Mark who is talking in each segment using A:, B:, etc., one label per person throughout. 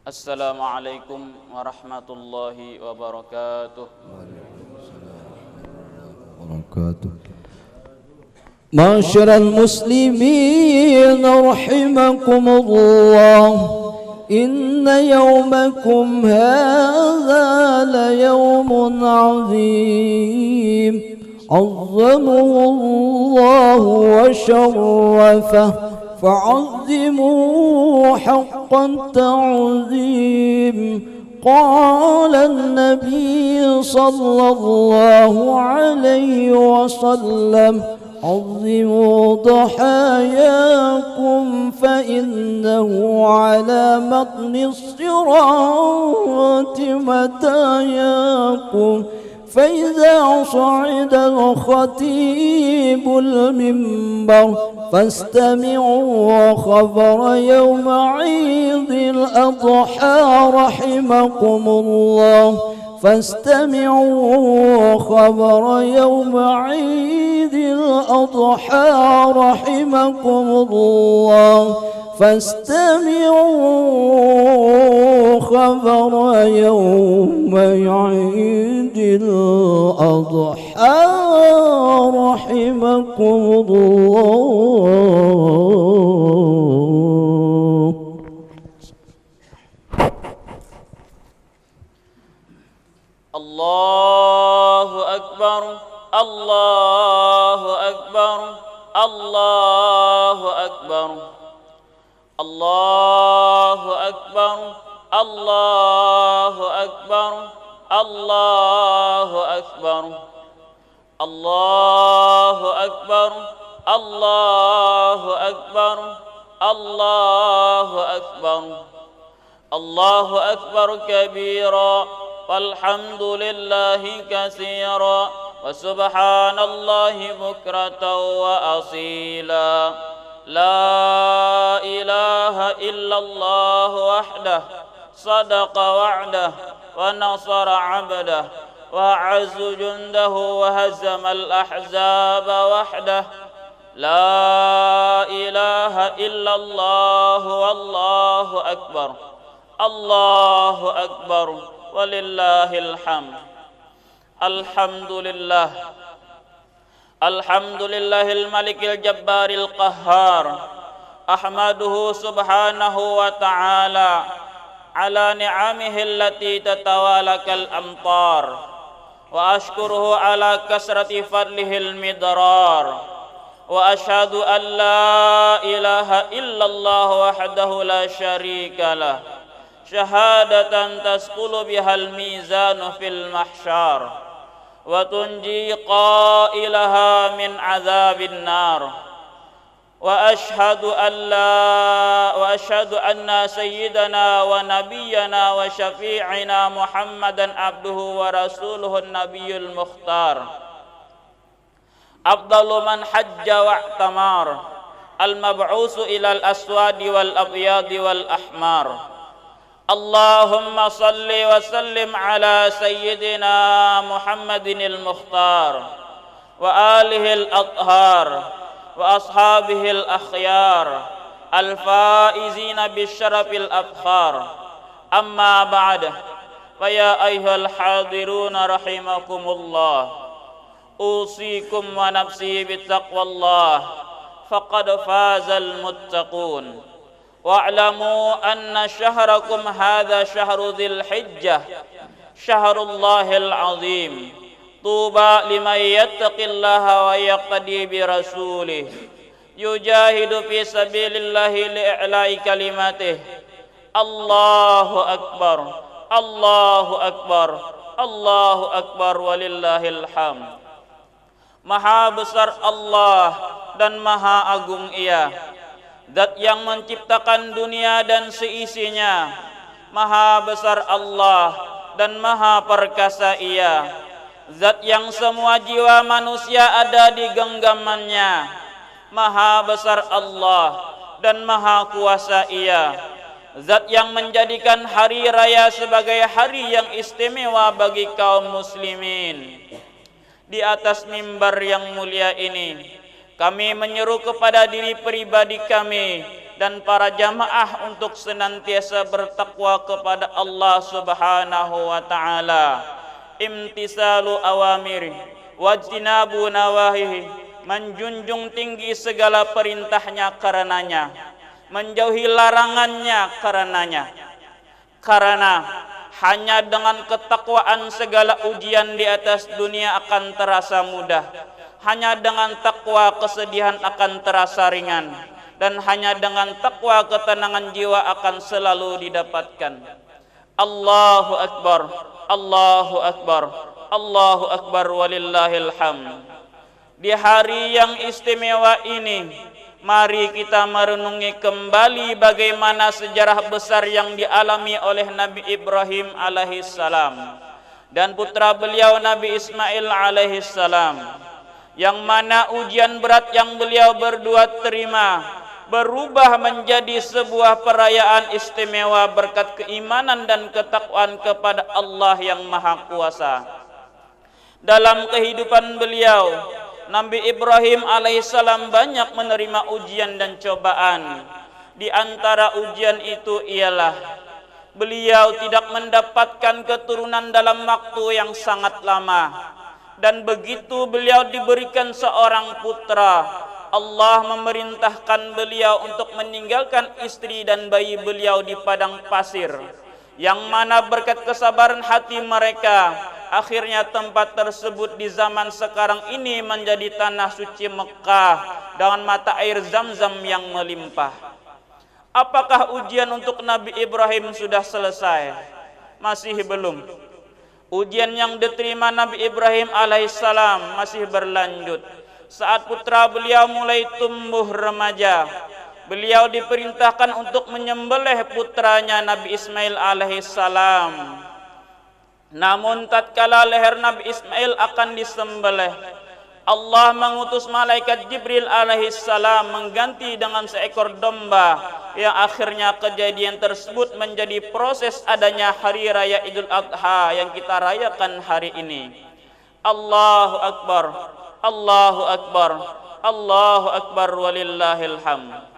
A: Assalamualaikum warahmatullahi wabarakatuh.
B: معشر المسلمين رحمكم الله، إن يومكم هذا ليوم عظيم عظمه الله وشرفه، فعظموه حق التعظيم. قال النبي صلى الله عليه وسلم: عظموا ضحاياكم فإنه على متن الصراط متاياكم. فإذا صعد الخطيب المنبر فاستمعوا خبر يوم عيد الأضحى رحمكم الله. فاستمعوا خبر يوم عيد الأضحى رحمكم الله. فاستمعوا خبر يوم عيد الأضحى رحمكم الله.
A: الله أكبر الله أكبر الله أكبر الله أكبر الله أكبر الله أكبر الله أكبر الله أكبر الله أكبر الله أكبر كبيرا والحمد لله كثيرا وسبحان الله بكرة وأصيلا. لا إله إلا الله وحده صدق وعده ونصر عبده وأعز جنده وهزم الأحزاب وحده. لا إله إلا الله والله أكبر الله أكبر ولله الحمد. الحمد لله الحمد لله الملك الجبار القهار. أحمده سبحانه وتعالى على نعمه التي تتوالى كالأمطار، وأشكره على كثرة فضله المدرار، وأشهد أن لا إله إلا الله وحده لا شريك له شهادة تثقل بها الميزان في المحشر وتنجي قائلها من عذاب النار. وأشهد أن سيدنا ونبينا وشفيعنا محمدا عبده ورسوله النبي المختار، أفضل من حج واعتمر، المبعوث إلى الأسود والأبيض والأحمر. اللهم صل وسلم على سيدنا محمد المختار وآله الأطهار وأصحابه الأخيار الفائزين بالشرف الأفخار. أما بعد، فيا أيها الحاضرون رحمكم الله، أوصيكم ونفسي بتقوى الله فقد فاز المتقون. واعلموا أن شهركم هذا شهر ذي الحجة شهر الله العظيم. طوبى لمن يتقي الله ويقتدي برسوله يجاهد في سبيل الله لإعلاء كلماته. الله أكبر الله أكبر الله أكبر ولله الحمد. Maha besar Allah dan maha agung Ia, Zat yang menciptakan dunia dan seisinya. Maha besar Allah dan maha perkasa Ia, Zat yang semua jiwa manusia ada di genggamannya. Maha besar Allah dan maha kuasa Ia, Zat yang menjadikan hari raya sebagai hari yang istimewa bagi kaum muslimin. Di atas mimbar yang mulia ini, kami menyeru kepada diri pribadi kami dan para jamaah untuk senantiasa bertakwa kepada Allah Subhanahu wa taala. Imtisalu awamiri wajtinabu nawahihi, menjunjung tinggi segala perintahnya karenanya, menjauhi larangannya karenanya. Karena hanya dengan ketakwaan segala ujian di atas dunia akan terasa mudah. Hanya dengan takwa kesedihan akan terasa ringan. Dan hanya dengan takwa ketenangan jiwa akan selalu didapatkan. Allahu Akbar, Allahu Akbar, Allahu Akbar walillahil hamd. Di hari yang istimewa ini, mari kita merenungi kembali bagaimana sejarah besar yang dialami oleh Nabi Ibrahim alaihissalam dan putra beliau Nabi Ismail alaihissalam, yang mana ujian berat yang beliau berdua terima berubah menjadi sebuah perayaan istimewa berkat keimanan dan ketakwaan kepada Allah yang Maha Kuasa. Dalam kehidupan beliau, Nabi Ibrahim alaihissalam banyak menerima ujian dan cobaan. Di antara ujian itu ialah beliau tidak mendapatkan keturunan dalam waktu yang sangat lama. Dan begitu beliau diberikan seorang putra, Allah memerintahkan beliau untuk meninggalkan istri dan bayi beliau di padang pasir, yang mana berkat kesabaran hati mereka, akhirnya tempat tersebut di zaman sekarang ini menjadi tanah suci Mekah dengan mata air Zam-Zam yang melimpah. Apakah ujian untuk Nabi Ibrahim sudah selesai? Masih belum. Ujian yang diterima Nabi Ibrahim alaihissalam masih berlanjut. Saat putra beliau mulai tumbuh remaja, beliau diperintahkan untuk menyembelih putranya Nabi Ismail alaihissalam. Namun tatkala leher Nabi Ismail akan disembelih, Allah mengutus malaikat Jibril alaihissalam mengganti dengan seekor domba, yang akhirnya kejadian tersebut menjadi proses adanya hari raya Idul Adha yang kita rayakan hari ini. Allahu Akbar, Allahu Akbar, Allahu Akbar walillahil hamd.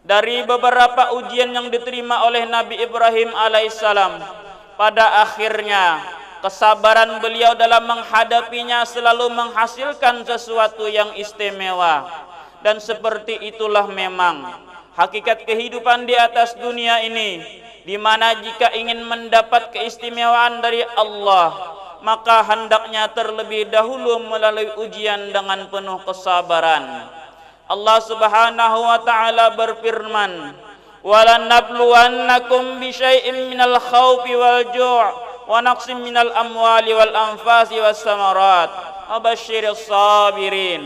A: Dari beberapa ujian yang diterima oleh Nabi Ibrahim alaihissalam, pada akhirnya kesabaran beliau dalam menghadapinya selalu menghasilkan sesuatu yang istimewa. Dan seperti itulah memang hakikat kehidupan di atas dunia ini, di mana jika ingin mendapat keistimewaan dari Allah, maka hendaknya terlebih dahulu melalui ujian dengan penuh kesabaran. Allah Subhanahu wa taala berfirman, وَلَنَبْلُوَنَّكُمْ بِشَيْءٍ مِنَ الْخَوْفِ وَالْجُوعِ وَنَقْصٍ مِنَ الْأَمْوَالِ وَالْأَنْفُسِ وَالثَّمَرَاتِ وَبَشِّرِ الصَّابِرِينَ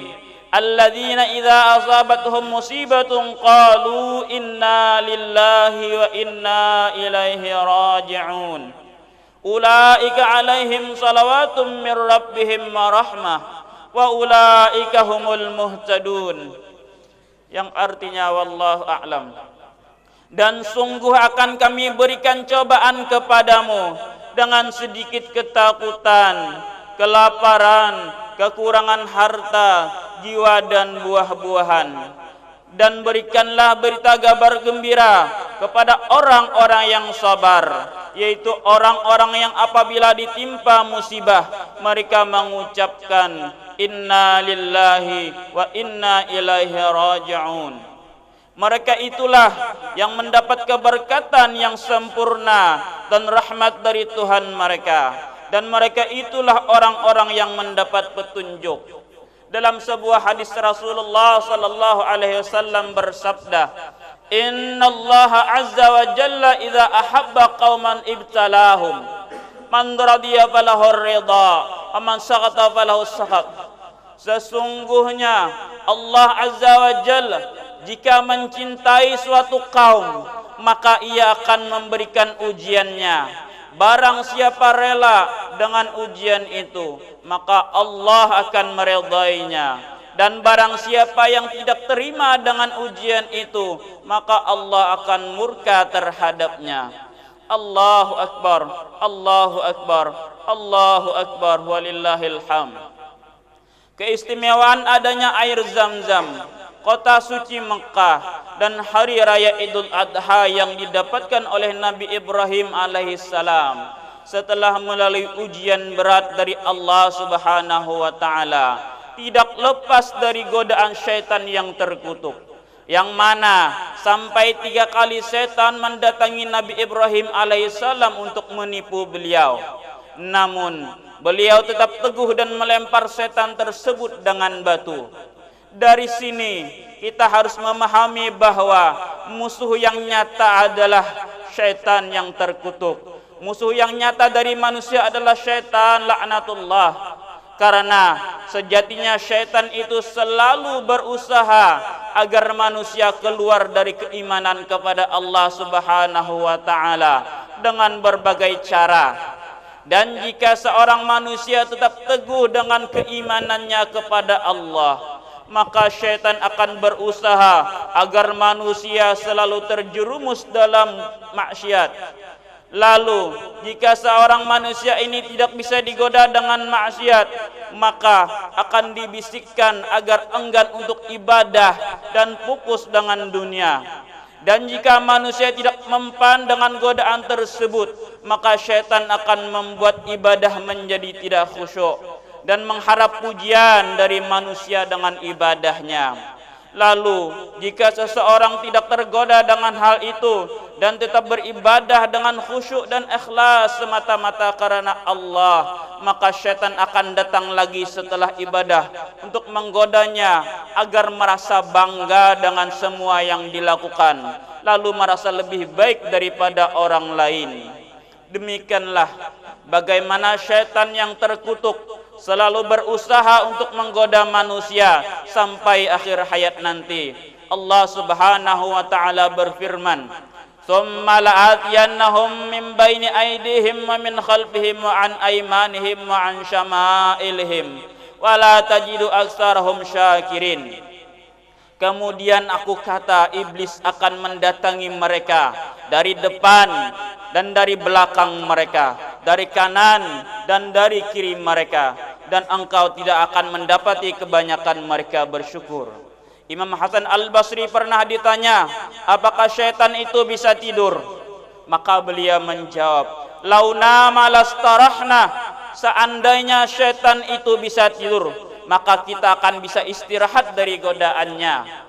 A: الَّذِينَ إِذَا أَصَابَتْهُمْ مُصِيبَةٌ قَالُوا إِنَّا لِلَّهِ وَإِنَّا إِلَيْهِ رَاجِعُونَ أُولَئِكَ عَلَيْهِمْ صَلَوَاتٌ مِّن رَّبِّهِمْ وَرَحْمَةٌ وَأُولَئِكَ هُمُ الْمُهْتَدُونَ, yang artinya wallahu a'lam. Dan sungguh akan kami berikan cobaan kepadamu dengan sedikit ketakutan, kelaparan, kekurangan harta, jiwa dan buah-buahan. Dan berikanlah berita kabar gembira kepada orang-orang yang sabar, yaitu orang-orang yang apabila ditimpa musibah mereka mengucapkan inna lillahi wa inna ilaihi raji'un. Mereka itulah yang mendapat keberkatan yang sempurna dan rahmat dari Tuhan mereka. Dan mereka itulah orang-orang yang mendapat petunjuk. Dalam sebuah hadis Rasulullah sallallahu alaihi wasallam bersabda, "Innallaha azza wa jalla idza ahabba qauman ibtalahum. Man radiya falahu ridha, wa man sakhata falahu sakhat." Sesungguhnya Allah azza wa jalla jika mencintai suatu kaum, maka ia akan memberikan ujiannya. Barang siapa rela dengan ujian itu, maka Allah akan meridainya. Dan barang siapa yang tidak terima dengan ujian itu, maka Allah akan murka terhadapnya. Allahu Akbar, Allahu Akbar, Allahu Akbar, walillahil hamd. Keistimewaan adanya air Zam-Zam. kota suci Mekah, dan hari raya Idul Adha yang didapatkan oleh Nabi Ibrahim alaihissalam setelah melalui ujian berat dari Allah Subhanahu wa taala, tidak lepas dari godaan syaitan yang terkutuk, yang mana sampai 3 kali setan mendatangi Nabi Ibrahim alaihissalam untuk menipu beliau. Namun beliau tetap teguh dan melempar setan tersebut dengan batu. Dari sini kita harus memahami bahwa musuh yang nyata adalah syaitan yang terkutuk. Musuh yang nyata dari manusia adalah syaitan laknatullah. Karena sejatinya syaitan itu selalu berusaha agar manusia keluar dari keimanan kepada Allah Subhanahu wa taala dengan berbagai cara. Dan jika seorang manusia tetap teguh dengan keimanannya kepada Allah, maka syaitan akan berusaha agar manusia selalu terjerumus dalam maksiat. Lalu jika seorang manusia ini tidak bisa digoda dengan maksiat, maka akan dibisikkan agar enggan untuk ibadah dan fokus dengan dunia. Dan jika manusia tidak mempan dengan godaan tersebut, maka syaitan akan membuat ibadah menjadi tidak khusyuk dan mengharap pujian dari manusia dengan ibadahnya. Lalu jika seseorang tidak tergoda dengan hal itu dan tetap beribadah dengan khusyuk dan ikhlas semata-mata karena Allah, maka syaitan akan datang lagi setelah ibadah untuk menggodanya agar merasa bangga dengan semua yang dilakukan, lalu merasa lebih baik daripada orang lain. Demikianlah bagaimana syaitan yang terkutuk selalu berusaha untuk menggoda manusia sampai akhir hayat nanti. Allah Subhanahu wa taala berfirman, "Tsumma la'atiyannahum min baini aydihim wa min khalfihim wa an aymanihim wa an syama'ilihim wa la tajidu aktsarahum syakirin." Kemudian aku kata, iblis akan mendatangi mereka dari depan dan dari belakang mereka, dari kanan dan dari kiri mereka, dan engkau tidak akan mendapati kebanyakan mereka bersyukur. Imam Hasan Al-Basri pernah ditanya, apakah syaitan itu bisa tidur? Maka beliau menjawab, "Launa malastarahna." Seandainya syaitan itu bisa tidur, maka kita akan bisa istirahat dari godaannya.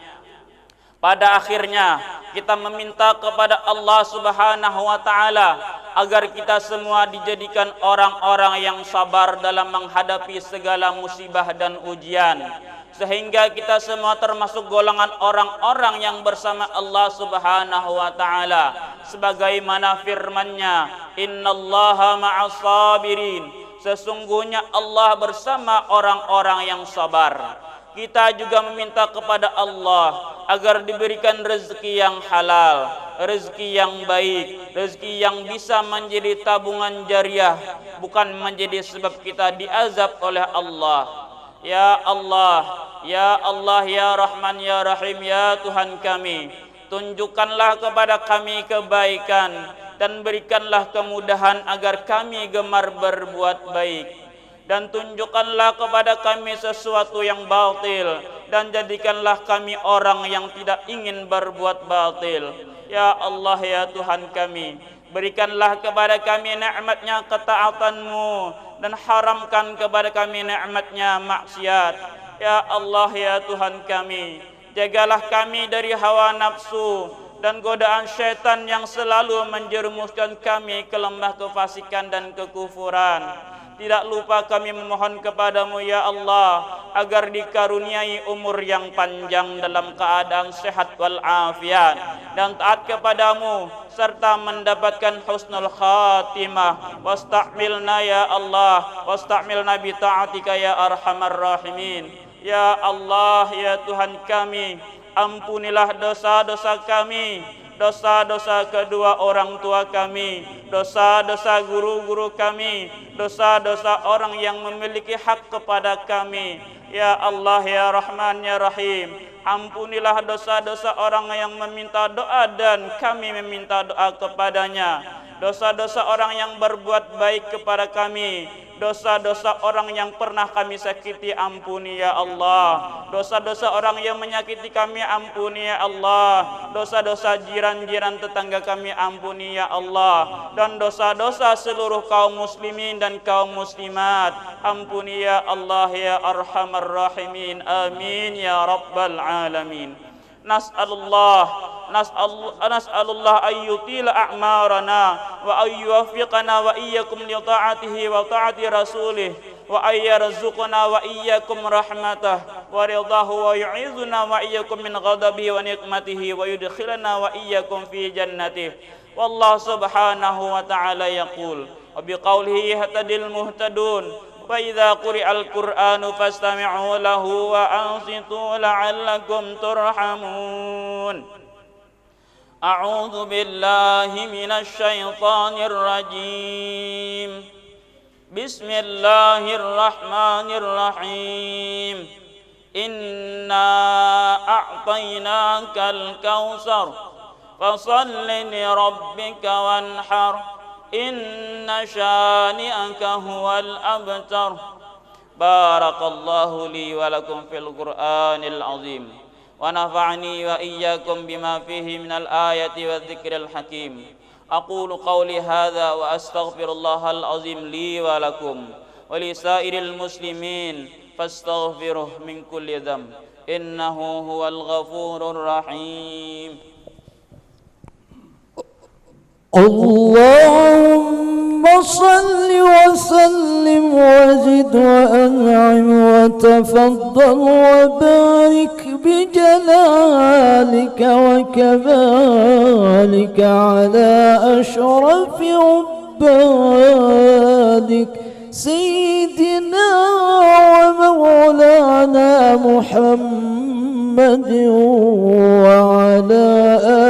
A: Pada akhirnya kita meminta kepada Allah Subhanahu wa taala agar kita semua dijadikan orang-orang yang sabar dalam menghadapi segala musibah dan ujian, sehingga kita semua termasuk golongan orang-orang yang bersama Allah Subhanahu wa taala sebagaimana firman-Nya, "Innallaha ma'as sabirin." Sesungguhnya Allah bersama orang-orang yang sabar. Kita juga meminta kepada Allah agar diberikan rezeki yang halal, rezeki yang baik, rezeki yang bisa menjadi tabungan jariah, bukan menjadi sebab kita diazab oleh Allah. Ya Allah, ya Allah, ya Rahman, ya Rahim, ya Tuhan kami, tunjukkanlah kepada kami kebaikan dan berikanlah kemudahan agar kami gemar berbuat baik. Dan tunjukkanlah kepada kami sesuatu yang batil, dan jadikanlah kami orang yang tidak ingin berbuat batil. Ya Allah, ya Tuhan kami, berikanlah kepada kami nikmat-Nya ketaatan-Mu, dan haramkan kepada kami nikmat-Nya maksiat. Ya Allah, ya Tuhan kami, jagalah kami dari hawa nafsu dan godaan syaitan yang selalu menjerumuskan kami ke lembah kefasikan dan kekufuran. Tidak lupa kami memohon kepadamu ya Allah agar dikaruniai umur yang panjang dalam keadaan sehat walafiat dan taat kepadamu serta mendapatkan husnul khatimah. Wasta'milna ya Allah, wasta'milna bi ta'atika ya arhamar rahimin. Ya Allah, ya Tuhan kami, ampunilah dosa-dosa kami, dosa-dosa kedua orang tua kami, dosa-dosa guru-guru kami, dosa-dosa orang yang memiliki hak kepada kami. Ya Allah, ya Rahman, ya Rahim, ampunilah dosa-dosa orang yang meminta doa dan kami meminta doa kepadanya, dosa-dosa orang yang berbuat baik kepada kami Dosa-dosa orang yang pernah kami sakiti ampuni ya Allah. Dosa-dosa orang yang menyakiti kami ampuni ya Allah. Dosa-dosa jiran-jiran tetangga kami ampuni ya Allah. Dan dosa-dosa seluruh kaum muslimin dan kaum muslimat ampuni ya Allah ya arhamar rahimin. Amin ya rabbal alamin. Nas'alullah ayyutila a'marana wa ayyuwaffiqana wa iyyakum li ta'atihi wa ta'ati rasulih wa ayyarzuqna wa iyyakum rahmatah wa ridahu wa yu'izuna wa iyyakum min ghadabihi wa nikmatihi wa yudkhilana wa iyyakum fi jannatihi. Wallahu subhanahu wa ta'ala yaqul wa biqaulihi yahtadil muhtadun. وَإِذَا قُرِئَ الْقُرْآنُ فَاسْتَمِعُوا لَهُ وَأَنصِتُوا لَعَلَّكُمْ تُرْحَمُونَ. أعوذ بالله من الشيطان الرجيم. بسم الله الرحمن الرحيم. إنا أعطيناك الكوثر فصل لربك وانحر إن شانئك هو الأبتر. بارك الله لي ولكم في القرآن العظيم ونفعني وإياكم بما فيه من الآية والذكر الحكيم. أقول قولي هذا وأستغفر الله العظيم لي ولكم ولسائر المسلمين فاستغفروه من كل ذنب إنه هو الغفور الرحيم.
B: اللهم صل وسلم وزد وأنعم وتفضل وبارك بجلالك وكمالك على أشرف عبادك سيدنا ومولانا محمد وعلى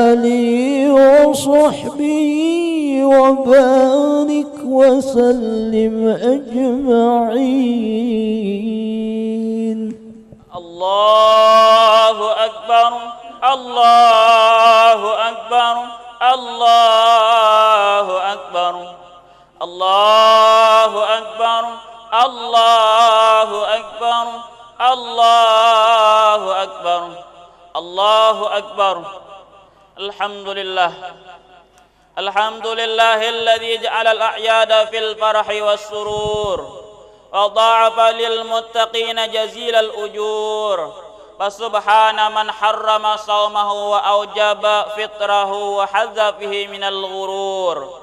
B: آله وصحبه وبارك وسلم أجمعين.
A: الله أكبر الله أكبر الله أكبر الله أكبر الله أكبر الله أكبر الله أكبر. الحمد لله الحمد لله الذي جعل الأعياد في الفرح والسرور وضاعف للمتقين جزيل الأجور. فسبحان من حرم صومه وأوجب فطره وحذ فيه من الغرور.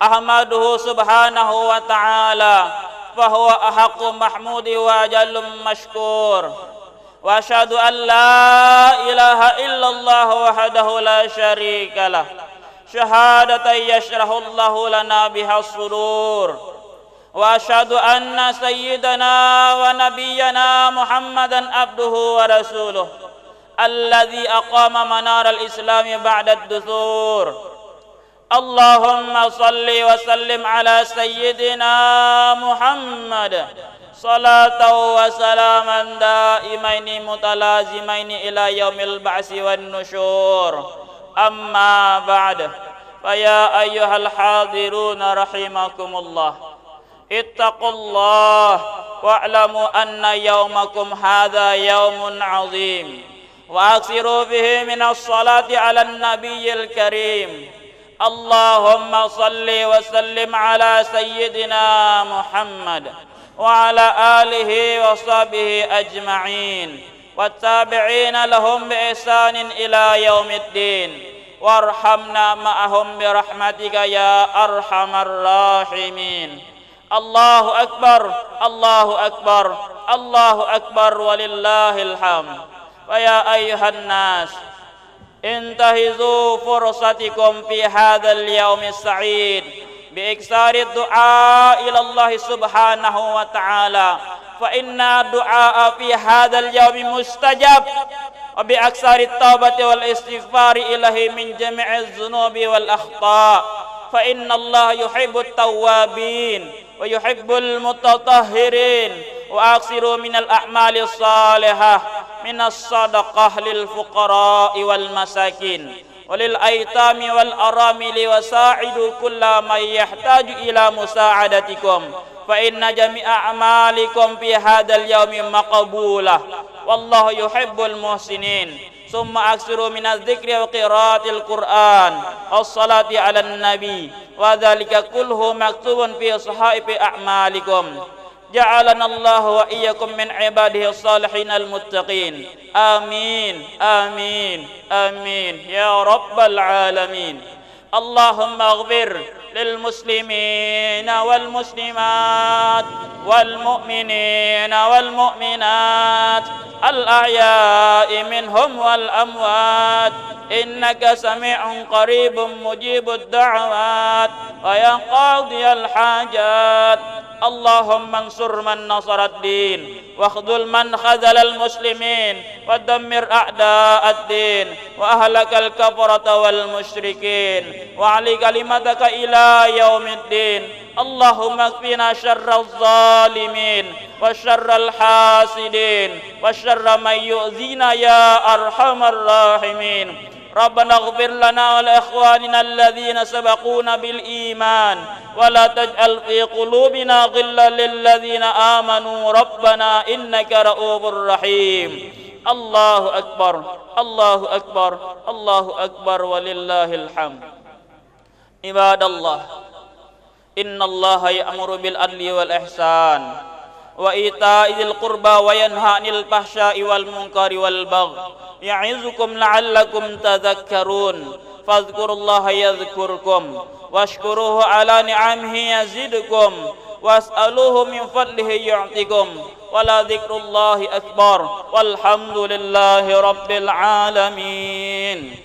A: أحمده سبحانه وتعالى فهو أحق محمود وأجل مشكور. وأشهد أن لا إله إلا الله وحده لا شريك له شهادة يشرح الله لنا بها الصدور. وأشهد أن سيدنا ونبينا محمدا عبده ورسوله الذي أقام منار الإسلام بعد الدثور. اللهم صل وسلم على سيدنا محمد صلاة وسلاما دائمين متلازمين إلى يوم البعث والنشور. أما بعد فيا أيها الحاضرون رحمكم الله اتقوا الله واعلموا أن يومكم هذا يوم عظيم وأكثروا به من الصلاة على النبي الكريم. اللهم صل وسلم على سيدنا محمد وعلى آله وصحبه أجمعين والتابعين لهم بإحسان إلى يوم الدين وارحمنا معهم برحمتك يا أرحم الراحمين. الله أكبر الله أكبر الله أكبر ولله الحمد. ويا أيها الناس انتهزوا فرصتكم في هذا اليوم السعيد بإكثار الدعاء إلى الله سبحانه وتعالى فإن الدعاء في هذا اليوم مستجاب. وبأكثر التوبة والاستغفار إليه من جميع الذنوب والأخطاء فإن الله يحب التوابين ويحب المتطهرين. وأكثروا من الأعمال الصالحة من الصدقة للفقراء والمساكين وللأيتام والأرامل وساعدوا كل من يحتاج إلى مساعدتكم فإن جميع أعمالكم في هذا اليوم مقبولة والله يحب المحسنين ثم أكثروا من الذكر وقراءة القرآن والصلاة على النبي وذلك كله مكتوب في صحائف أعمالكم جعلنا الله وإياكم من عباده الصالحين المتقين آمين آمين آمين يا رب العالمين اللهم اغفر للمسلمين والمسلمات والمؤمنين والمؤمنات الأحياء منهم والأموات إنك سميع قريب مجيب الدعوات ويا قاضي الحاجات اللهم انصر من نصر الدين واخذل من خذل المسلمين ودمر أعداء الدين وأهلك الكفرة والمشركين وعلي كلمتك إلى يوم الدين اللهم اكفنا شر الظالمين وشر الحاسدين وشر من يؤذينا يا أرحم الراحمين ربنا اغفر لنا ولإخواننا الذين سبقونا بالإيمان ولا تجعل في قلوبنا غلا للذين آمنوا ربنا إنك رؤوف رحيم الله أكبر الله أكبر الله أكبر ولله الحمد عباد الله إن الله يأمر بالعدل والإحسان وإيتاء ذي القربى وينهى عن الفحشاء والمنكر والبغي يعظكم لعلكم تذكرون فاذكروا الله يذكركم واشكروه على نعمه يزدكم واسألوه من فضله يعطكم ولا ذكر الله أكبر والحمد لله رب العالمين.